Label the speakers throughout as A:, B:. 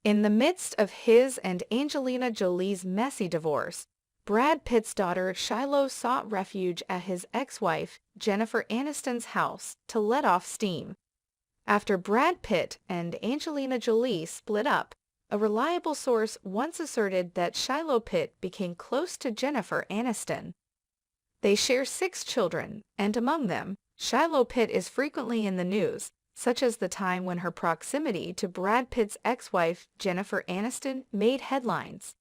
A: In the midst of his and Angelina Jolie's messy divorce, Brad Pitt's daughter Shiloh sought refuge at his ex-wife Jennifer Aniston's house to let off steam. After Brad Pitt and Angelina Jolie split up, a reliable source once asserted that Shiloh Pitt became close to Jennifer Aniston. They share 6 children, and among them, Shiloh Pitt is frequently in the news, such as the time when her proximity to Brad Pitt's ex-wife Jennifer Aniston made headlines.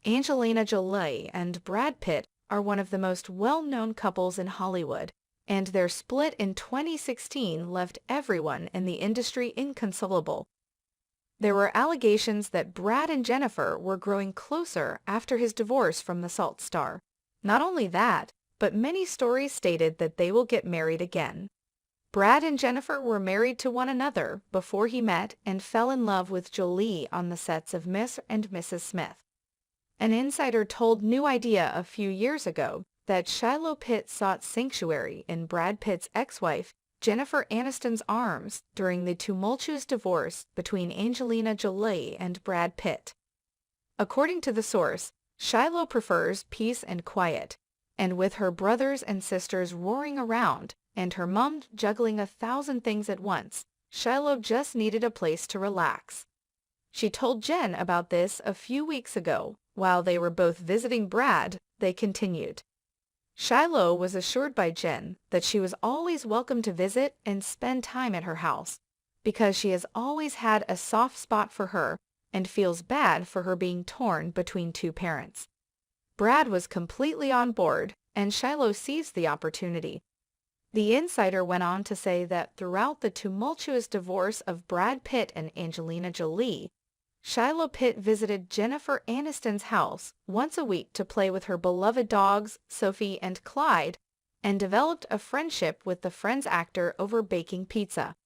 A: Angelina Jolie and Brad Pitt are one of the most well-known couples in Hollywood, and their split in 2016 left everyone in the industry inconsolable. There were allegations that Brad and Jennifer were growing closer after his divorce from the Salt star. Not only that, but many stories stated that they will get married again. Brad and Jennifer were married to one another before he met and fell in love with Jolie on the sets of Miss and Mrs. Smith. An insider told New Idea a few years ago that Shiloh Pitt sought sanctuary in Brad Pitt's ex-wife Jennifer Aniston's arms during the tumultuous divorce between Angelina Jolie and Brad Pitt. According to the source, Shiloh prefers peace and quiet, and with her brothers and sisters roaring around and her mom juggling 1,000 things at once, Shiloh just needed a place to relax. She told Jen about this a few weeks ago. While they were both visiting Brad, they continued. Shiloh was assured by Jen that she was always welcome to visit and spend time at her house, because she has always had a soft spot for her and feels bad for her being torn between 2 parents. Brad was completely on board, and Shiloh seized the opportunity. The insider went on to say that throughout the tumultuous divorce of Brad Pitt and Angelina Jolie, Shiloh Pitt visited Jennifer Aniston's house once a week to play with her beloved dogs, Sophie and Clyde, and developed a friendship with the Friends actor over baking pizza.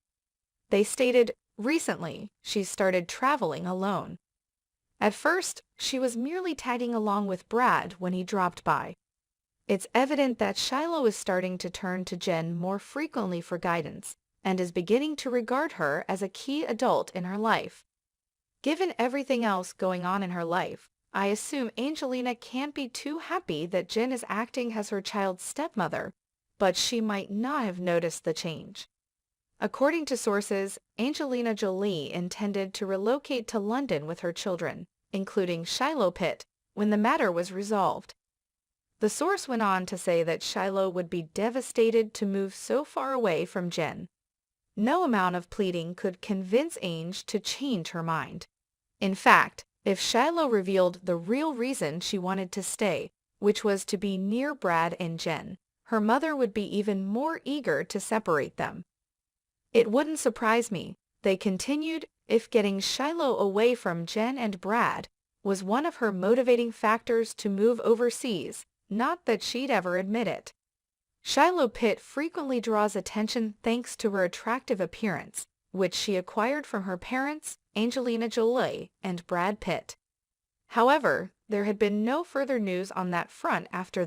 A: They stated, recently, she started traveling alone. At first, she was merely tagging along with Brad when he dropped by. It's evident that Shiloh is starting to turn to Jen more frequently for guidance and is beginning to regard her as a key adult in her life. Given everything else going on in her life, I assume Angelina can't be too happy that Jen is acting as her child's stepmother, but she might not have noticed the change. According to sources, Angelina Jolie intended to relocate to London with her children, including Shiloh Pitt, when the matter was resolved. The source went on to say that Shiloh would be devastated to move so far away from Jen. No amount of pleading could convince Ange to change her mind. In fact, if Shiloh revealed the real reason she wanted to stay, which was to be near Brad and Jen, her mother would be even more eager to separate them. It wouldn't surprise me, they continued, if getting Shiloh away from Jen and Brad was one of her motivating factors to move overseas, not that she'd ever admit it. Shiloh Pitt frequently draws attention thanks to her attractive appearance, which she acquired from her parents, Angelina Jolie and Brad Pitt. However, there had been no further news on that front after that.